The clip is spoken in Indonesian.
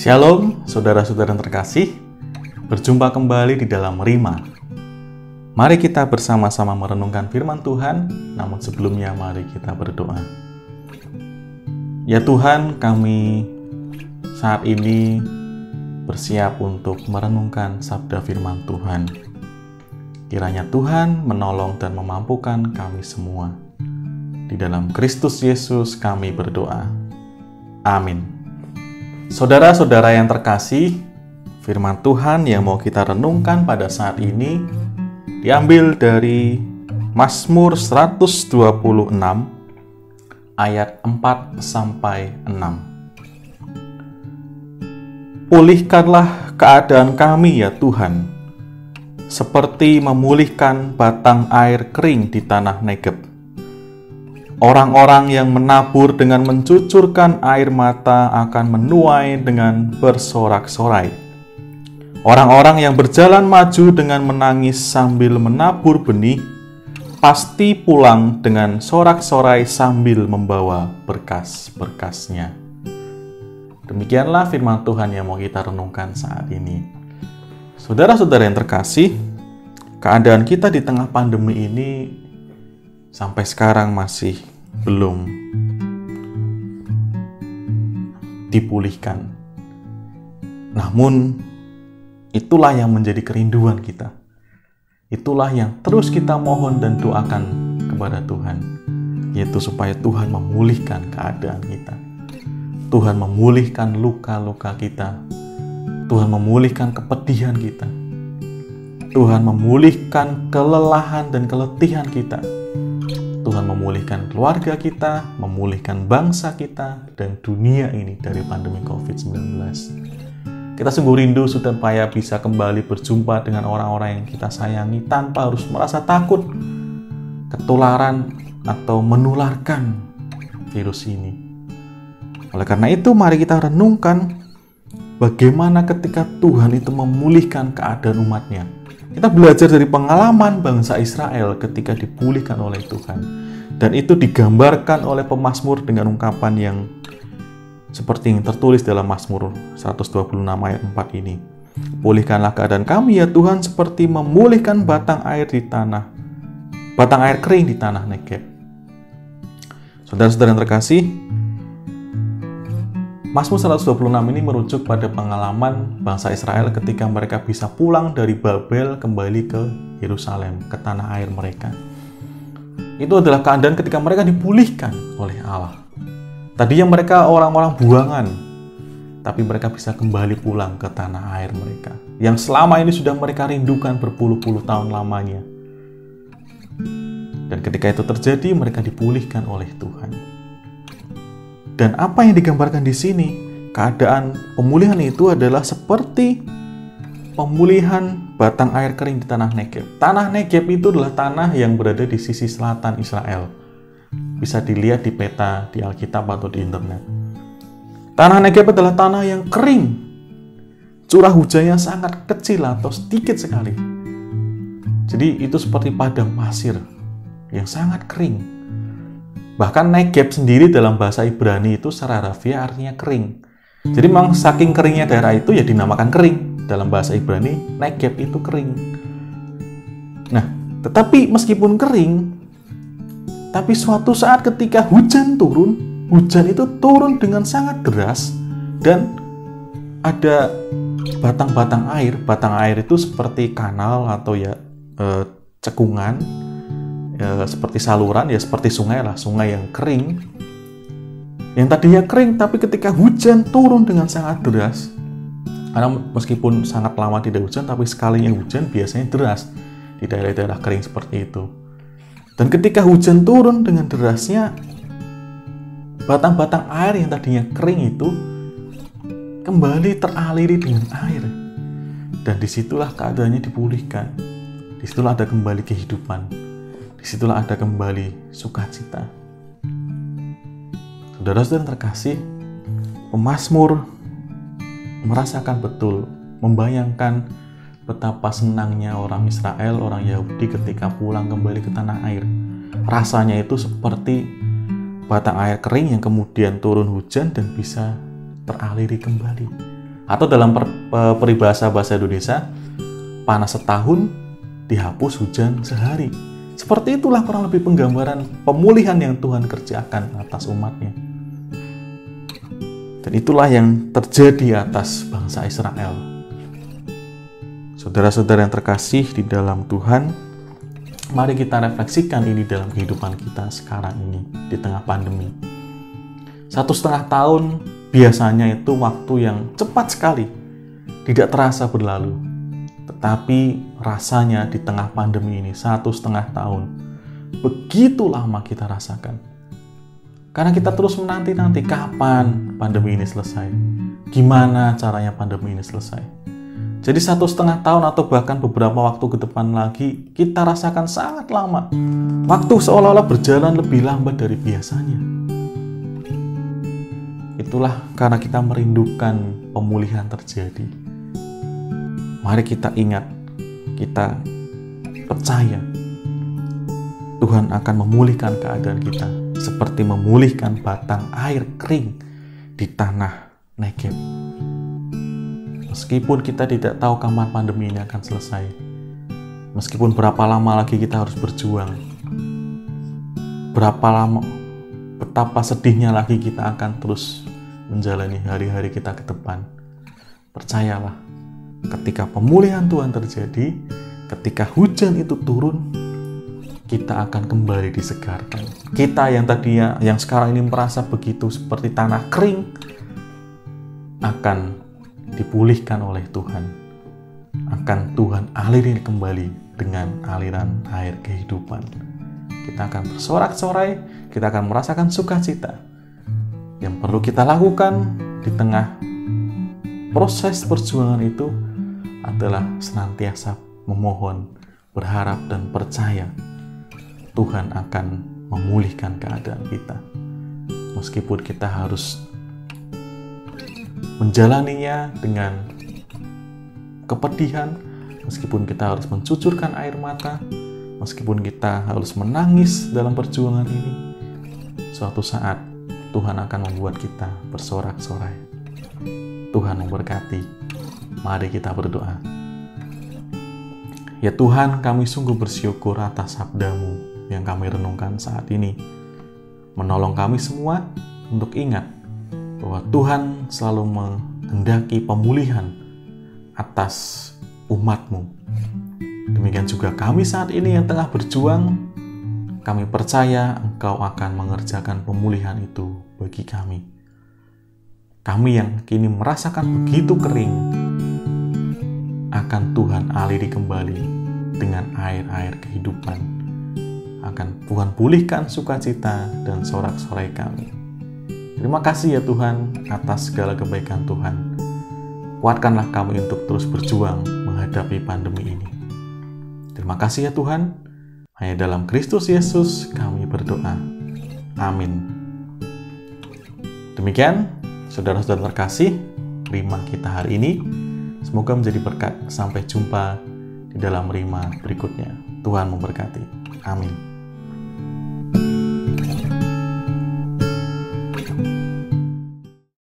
Shalom, saudara-saudara yang terkasih. Berjumpa kembali di dalam Rima. Mari kita bersama-sama merenungkan firman Tuhan, namun sebelumnya mari kita berdoa. Ya Tuhan, kami saat ini bersiap untuk merenungkan sabda firman Tuhan. Kiranya Tuhan menolong dan memampukan kami semua. Di dalam Kristus Yesus kami berdoa. Amin. Saudara-saudara yang terkasih, firman Tuhan yang mau kita renungkan pada saat ini diambil dari Mazmur 126 ayat 4-6. Pulihkanlah keadaan kami ya Tuhan, seperti memulihkan batang air kering di tanah Negeb. Orang-orang yang menabur dengan mencucurkan air mata akan menuai dengan bersorak-sorai. Orang-orang yang berjalan maju dengan menangis sambil menabur benih, pasti pulang dengan sorak-sorai sambil membawa berkas-berkasnya. Demikianlah firman Tuhan yang mau kita renungkan saat ini. Saudara-saudara yang terkasih, keadaan kita di tengah pandemi ini sampai sekarang masih belum dipulihkan. Namun, itulah yang menjadi kerinduan kita. Itulah yang terus kita mohon dan doakan kepada Tuhan, yaitu supaya Tuhan memulihkan keadaan kita. Tuhan memulihkan luka-luka kita. Tuhan memulihkan kepedihan kita. Tuhan memulihkan kelelahan dan keletihan kita. Tuhan memulihkan keluarga kita, memulihkan bangsa kita, dan dunia ini dari pandemi COVID-19. Kita sungguh rindu supaya bisa kembali berjumpa dengan orang-orang yang kita sayangi tanpa harus merasa takut ketularan atau menularkan virus ini. Oleh karena itu, mari kita renungkan bagaimana ketika Tuhan itu memulihkan keadaan umatnya. Kita belajar dari pengalaman bangsa Israel ketika dipulihkan oleh Tuhan. Dan itu digambarkan oleh pemazmur dengan ungkapan yang seperti yang tertulis dalam Mazmur 126 ayat 4 ini. Pulihkanlah keadaan kami ya Tuhan seperti memulihkan batang air kering di tanah Negeb. Saudara-saudara yang terkasih, Mazmur 126 ini merujuk pada pengalaman bangsa Israel ketika mereka bisa pulang dari Babel kembali ke Yerusalem, ke tanah air mereka. Itu adalah keadaan ketika mereka dipulihkan oleh Allah. Tadinya mereka orang-orang buangan, tapi mereka bisa kembali pulang ke tanah air mereka, yang selama ini sudah mereka rindukan berpuluh-puluh tahun lamanya. Dan ketika itu terjadi, mereka dipulihkan oleh Tuhan. Dan apa yang digambarkan di sini, keadaan pemulihan itu adalah seperti pemulihan batang air kering di tanah Negeb. Tanah Negeb itu adalah tanah yang berada di sisi selatan Israel. Bisa dilihat di peta, di Alkitab atau di internet. Tanah Negeb adalah tanah yang kering. Curah hujannya sangat kecil atau sedikit sekali. Jadi itu seperti padang pasir yang sangat kering. Bahkan Negeb sendiri dalam bahasa Ibrani itu secara harfiah artinya kering. Jadi memang saking keringnya daerah itu ya dinamakan kering. Dalam bahasa Ibrani, Negeb itu kering. Nah, tetapi meskipun kering, tapi suatu saat ketika hujan itu turun dengan sangat deras dan ada batang-batang air. Batang air itu seperti kanal atau cekungan. Seperti saluran, seperti sungai lah, sungai yang kering. Yang tadinya kering, tapi ketika hujan turun dengan sangat deras. Karena meskipun sangat lama tidak hujan, tapi sekalinya hujan biasanya deras di daerah-daerah kering seperti itu. Dan ketika hujan turun dengan derasnya, batang-batang air yang tadinya kering itu kembali teraliri dengan air. Dan disitulah keadaannya dipulihkan. Disitulah ada kembali kehidupan. Disitulah ada kembali sukacita. Saudara-saudara yang terkasih, pemazmur merasakan betul, membayangkan betapa senangnya orang Israel, orang Yahudi ketika pulang kembali ke tanah air. Rasanya itu seperti batang air kering yang kemudian turun hujan dan bisa teraliri kembali. Atau dalam peribahasa bahasa Indonesia, panas setahun, dihapus hujan sehari. Seperti itulah kurang lebih penggambaran pemulihan yang Tuhan kerjakan atas umatnya. Dan itulah yang terjadi atas bangsa Israel. Saudara-saudara yang terkasih di dalam Tuhan, mari kita refleksikan ini dalam kehidupan kita sekarang ini di tengah pandemi. 1,5 tahun biasanya itu waktu yang cepat sekali, tidak terasa berlalu. Tetapi rasanya di tengah pandemi ini 1,5 tahun begitu lama kita rasakan. Karena kita terus menanti-nanti kapan pandemi ini selesai. Gimana caranya pandemi ini selesai. Jadi 1,5 tahun atau bahkan beberapa waktu ke depan lagi kita rasakan sangat lama. Waktu seolah-olah berjalan lebih lambat dari biasanya. Itulah karena kita merindukan pemulihan terjadi. Mari kita ingat, kita percaya Tuhan akan memulihkan keadaan kita seperti memulihkan batang air kering di tanah Negeb. Meskipun kita tidak tahu kapan pandemi ini akan selesai, meskipun berapa lama lagi kita harus berjuang, betapa sedihnya lagi kita akan terus menjalani hari-hari kita ke depan. Percayalah, ketika pemulihan Tuhan terjadi, ketika hujan itu turun, kita akan kembali disegarkan. Kita yang sekarang ini merasa begitu seperti tanah kering, akan dipulihkan oleh Tuhan. Akan Tuhan aliri kembali dengan aliran air kehidupan. Kita akan bersorak-sorai, kita akan merasakan sukacita. Yang perlu kita lakukan di tengah proses perjuangan itu adalah senantiasa memohon, berharap, dan percaya Tuhan akan memulihkan keadaan kita. Meskipun kita harus menjalaninya dengan kepedihan, meskipun kita harus mencucurkan air mata, meskipun kita harus menangis dalam perjuangan ini, suatu saat Tuhan akan membuat kita bersorak-sorai. Tuhan memberkati. Mari kita berdoa. Ya Tuhan, kami sungguh bersyukur atas sabda-Mu yang kami renungkan saat ini. Menolong kami semua untuk ingat bahwa Tuhan selalu menghendaki pemulihan atas umat-Mu. Demikian juga kami saat ini yang tengah berjuang, kami percaya Engkau akan mengerjakan pemulihan itu bagi kami. Kami yang kini merasakan begitu kering, akan Tuhan aliri kembali dengan air-air kehidupan. Akan Tuhan pulihkan sukacita dan sorak-sorai kami. Terima kasih ya Tuhan atas segala kebaikan Tuhan. Kuatkanlah kami untuk terus berjuang menghadapi pandemi ini. Terima kasih ya Tuhan. Hanya dalam Kristus Yesus kami berdoa. Amin. Demikian, saudara-saudara terkasih, rima kita hari ini. Semoga menjadi berkat. Sampai jumpa di dalam rima berikutnya. Tuhan memberkati. Amin.